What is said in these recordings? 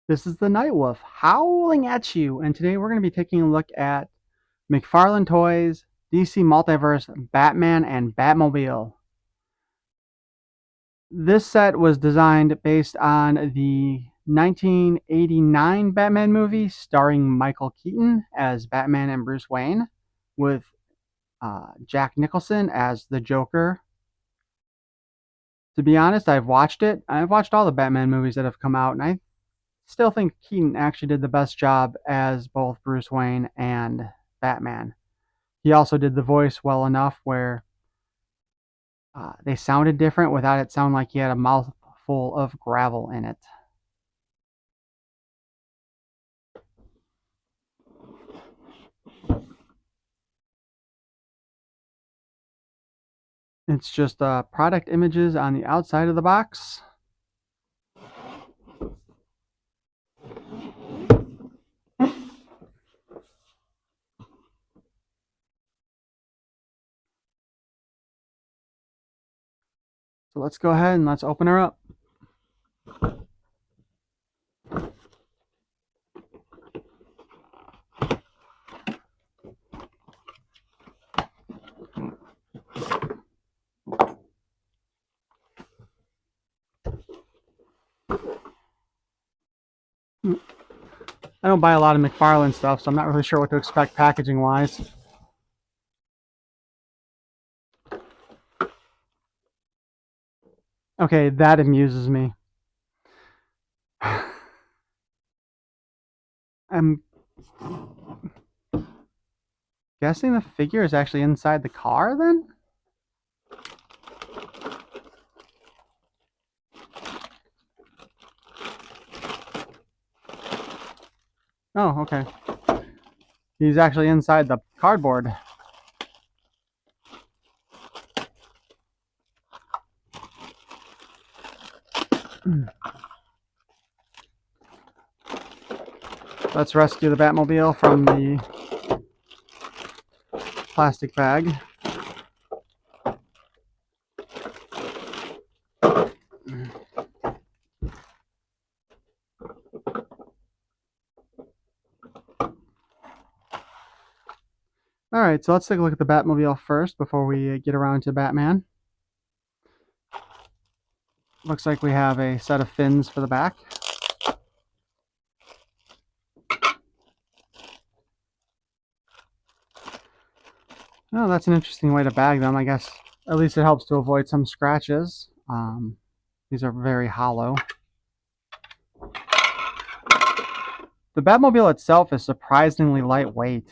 This is the Nightwolf howling at you, and today we're going to be taking a look at McFarlane Toys, DC Multiverse, Batman, and Batmobile. This set was designed based on the 1989 Batman movie starring Michael Keaton as Batman and Bruce Wayne, with Jack Nicholson as the Joker. To be honest, I've watched it. I've watched all the Batman movies that have come out, and I still think Keaton actually did the best job as both Bruce Wayne and Batman. He also did the voice well enough where they sounded different without it sounding like he had a mouthful of gravel in it. It's just product images on the outside of the box. So let's go ahead and let's open her up. I don't buy a lot of McFarlane stuff, so I'm not really sure what to expect packaging wise. Okay, that amuses me. I'm guessing the figure is actually inside the car then? Oh, okay. He's actually inside the cardboard. Let's rescue the Batmobile from the plastic bag. Alright, so let's take a look at the Batmobile first before we get around to Batman. Looks like we have a set of fins for the back. Oh, that's an interesting way to bag them. I guess at least it helps to avoid some scratches. These are very hollow. The Batmobile itself is surprisingly lightweight.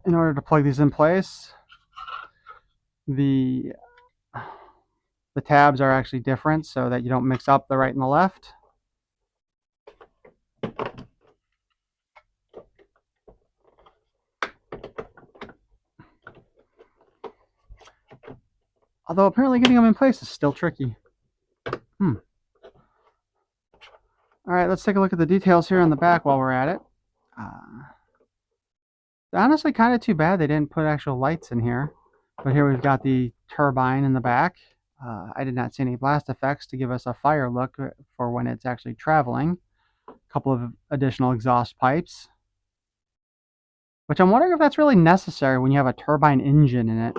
In order to plug these in place, the tabs are actually different so that you don't mix up the right and the left. Although apparently getting them in place is still tricky. Alright, let's take a look at the details here on the back while we're at it. Honestly, kind of too bad they didn't put actual lights in here. But here we've got the turbine in the back. I did not see any blast effects to give us a fire look for when it's actually traveling. A couple of additional exhaust pipes. Which I'm wondering if that's really necessary when you have a turbine engine in it.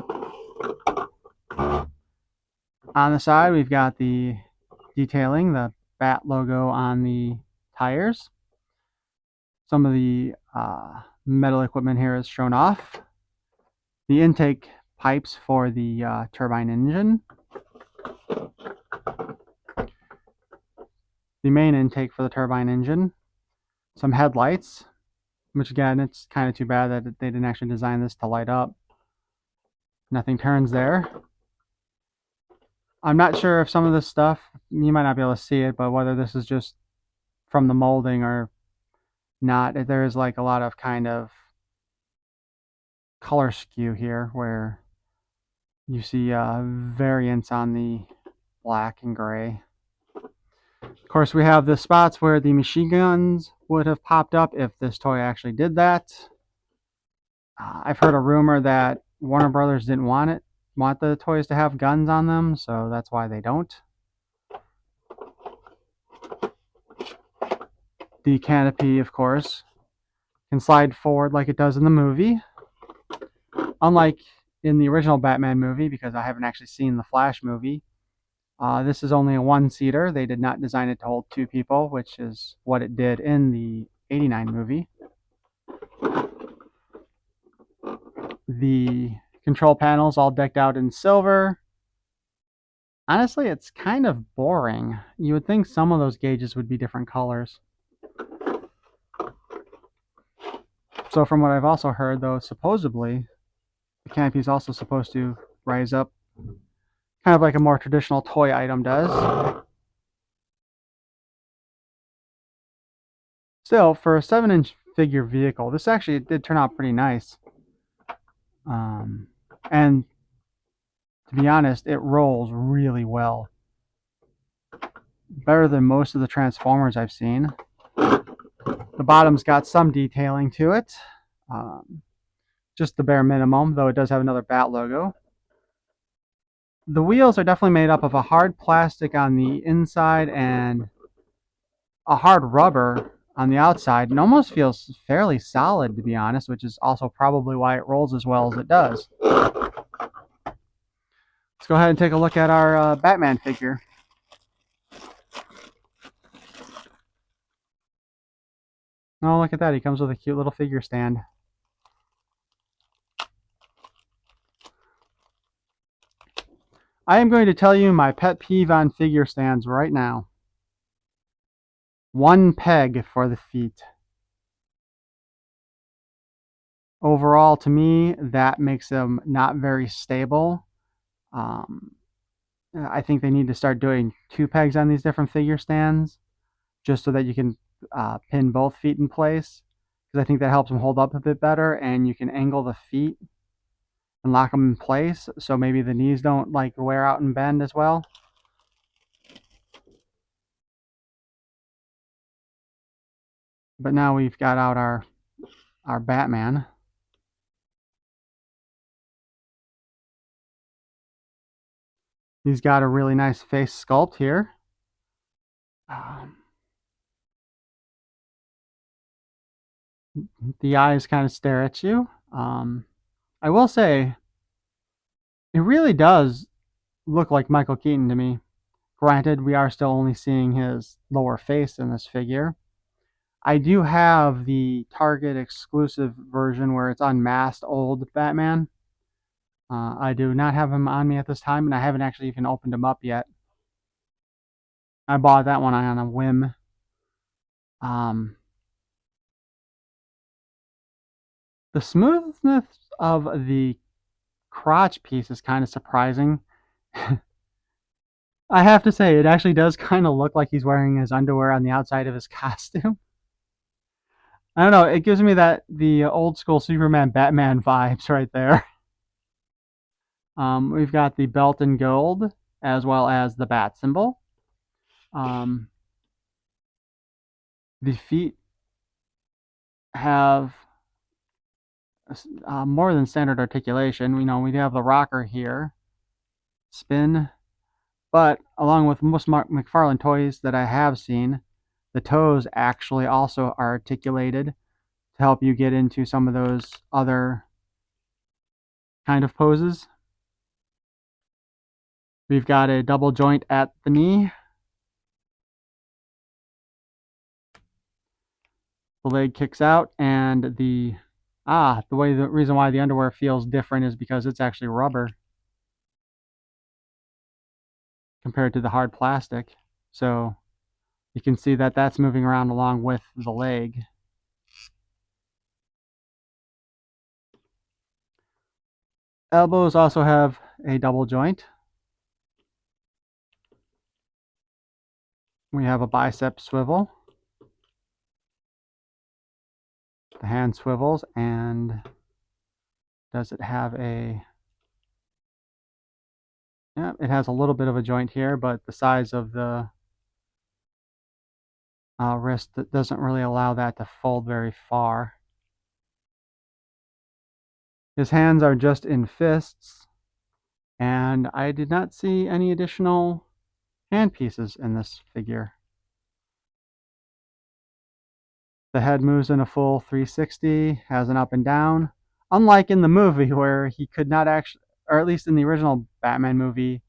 On the side, we've got the detailing, the Bat logo on the tires. Some of the metal equipment here is shown off. The intake pipes for the turbine engine. The main intake for the turbine engine. Some headlights, which again, it's kind of too bad that they didn't actually design this to light up. Nothing turns there. I'm not sure if some of this stuff, you might not be able to see it, but whether this is just from the molding or not. There is like a lot of kind of color skew here where you see variants on the black and gray. Of course, we have the spots where the machine guns would have popped up if this toy actually did that. I've heard a rumor that Warner Brothers didn't want the toys to have guns on them, so that's why they don't. The canopy, of course, can slide forward like it does in the movie. Unlike in the original Batman movie, because I haven't actually seen the Flash movie, this is only a one-seater. They did not design it to hold two people, which is what it did in the '89 movie. The control panels all decked out in silver. Honestly, it's kind of boring. You would think some of those gauges would be different colors. So from what I've also heard, though, supposedly the canopy is also supposed to rise up kind of like a more traditional toy item does. Still, for a 7-inch figure vehicle, this actually did turn out pretty nice. And to be honest, it rolls really well. Better than most of the Transformers I've seen. The bottom's got some detailing to it. Just the bare minimum, though it does have another Bat logo. The wheels are definitely made up of a hard plastic on the inside and a hard rubber on the outside, and almost feels fairly solid, to be honest, which is also probably why it rolls as well as it does. Let's go ahead and take a look at our Batman figure. Oh, look at that. He comes with a cute little figure stand. I am going to tell you my pet peeve on figure stands right now. One peg for the feet. Overall, to me, that makes them not very stable. Um, I think they need to start doing two pegs on these different figure stands just so that you can pin both feet in place, because I think that helps them hold up a bit better, and you can angle the feet and lock them in place so maybe the knees don't like wear out and bend as well. But now we've got out our Batman. He's got a really nice face sculpt here. The eyes kind of stare at you. I will say, it really does look like Michael Keaton to me. Granted, we are still only seeing his lower face in this figure. I do have the Target exclusive version where it's unmasked old Batman. I do not have him on me at this time, and I haven't actually even opened him up yet. I bought that one on a whim. Um, the smoothness of the crotch piece is kind of surprising. I have to say, it actually does kind of look like he's wearing his underwear on the outside of his costume. I don't know. It gives me the old school Superman Batman vibes right there. We've got the belt in gold as well as the bat symbol. Um, the feet have more than standard articulation. We do have the rocker here, spin, but along with most McFarlane toys that I have seen, the toes actually also are articulated to help you get into some of those other kind of poses. We've got a double joint at the knee. The leg kicks out, and the reason why the underwear feels different is because it's actually rubber compared to the hard plastic. So you can see that that's moving around along with the leg. Elbows also have a double joint. We have a bicep swivel. The hand swivels, and does it have a... Yeah, it has a little bit of a joint here, but the size of the wrist doesn't really allow that to fold very far. His hands are just in fists, and I did not see any additional hand pieces in this figure. The head moves in a full 360, has an up and down, unlike in the movie where he could not actually, or at least in the original Batman movie,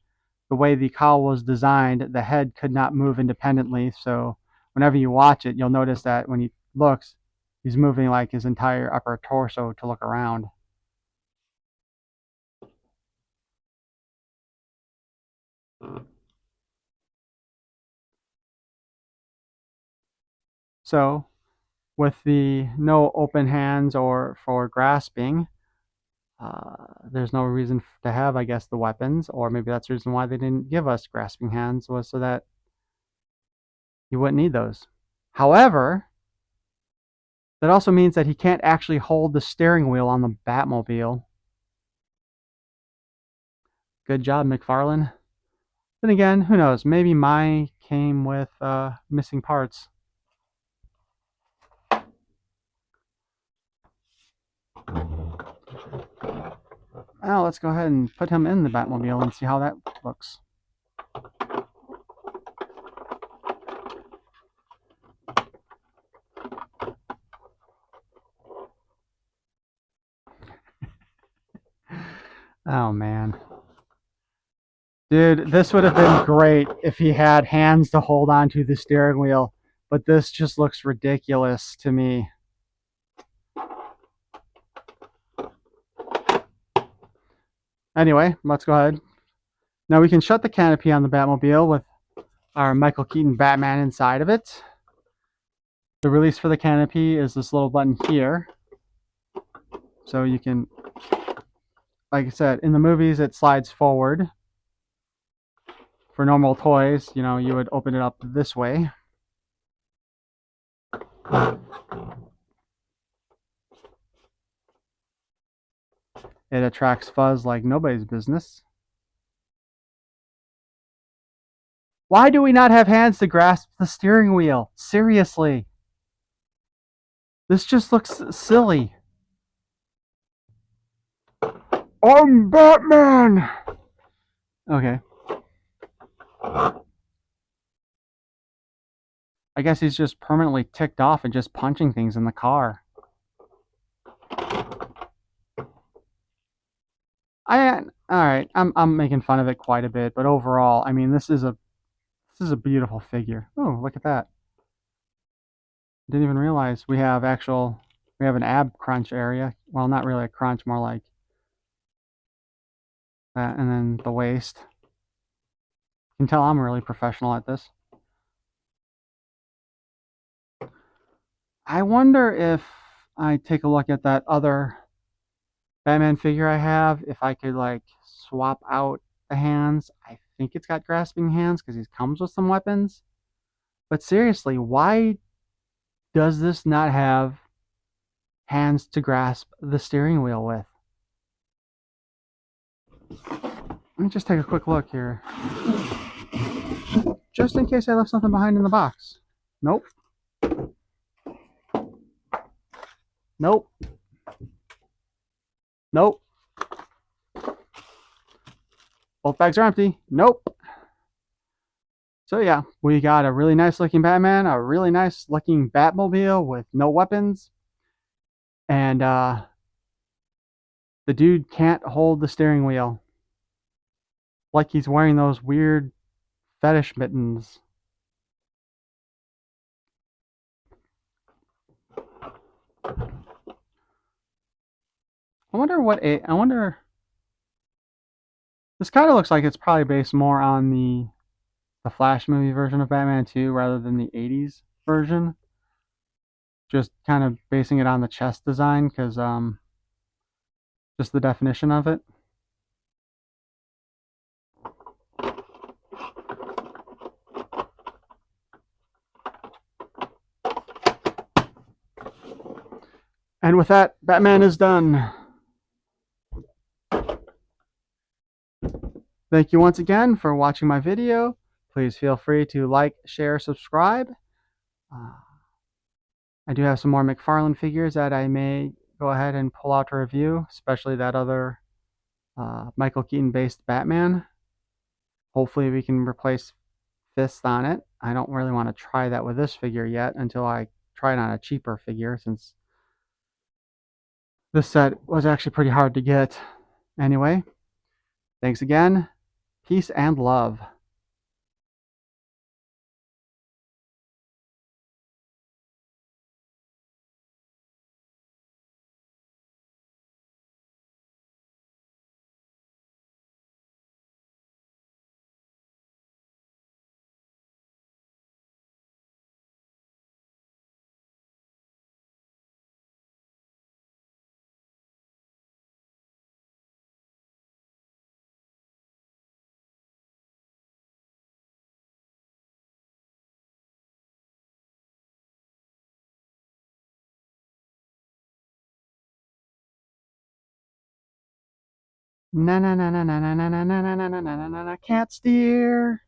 the way the cowl was designed, the head could not move independently. So whenever you watch it, you'll notice that when he looks, he's moving like his entire upper torso to look around. So with the no open hands or for grasping, there's no reason to have, I guess, the weapons, or maybe that's the reason why they didn't give us grasping hands, was so that you wouldn't need those. However, that also means that he can't actually hold the steering wheel on the Batmobile. Good job, McFarlane. Then again, who knows? Maybe my came with missing parts. Now let's go ahead and put him in the Batmobile and see how that looks. Oh man. Dude, this would have been great if he had hands to hold onto the steering wheel, but this just looks ridiculous to me. Anyway, let's go ahead. Now we can shut the canopy on the Batmobile with our Michael Keaton Batman inside of it. The release for the canopy is this little button here. So you can, like I said, in the movies it slides forward. For normal toys, you know, you would open it up this way. It attracts fuzz like nobody's business. Why do we not have hands to grasp the steering wheel? Seriously. This just looks silly. I'm Batman! Okay. I guess he's just permanently ticked off and just punching things in the car. Alright, I'm making fun of it quite a bit, but overall, I mean this is a beautiful figure. Oh, look at that. Didn't even realize we have an ab crunch area. Well, not really a crunch, more like that, and then the waist. You can tell I'm really professional at this. I wonder if I take a look at that other Batman figure I have, if I could like swap out the hands. I think it's got grasping hands because he comes with some weapons. But seriously, why does this not have hands to grasp the steering wheel with? Let me just take a quick look here. Just in case I left something behind in the box. Nope. Nope. Nope. Both bags are empty. Nope. So yeah, we got a really nice looking Batman, a really nice looking Batmobile with no weapons. And the dude can't hold the steering wheel. Like he's wearing those weird fetish mittens. I wonder, this kind of looks like it's probably based more on the Flash movie version of Batman 2 rather than the 80s version. Just kind of basing it on the chest design because just the definition of it. And with that, Batman is done. Thank you once again for watching my video. Please feel free to like, share, subscribe. I do have some more McFarlane figures that I may go ahead and pull out a review, especially that other Michael Keaton based Batman. Hopefully, we can replace fists on it. I don't really want to try that with this figure yet until I try it on a cheaper figure, since this set was actually pretty hard to get. Anyway, thanks again. Peace and love. Na na na na na na na na na na na na na na. Can't steer.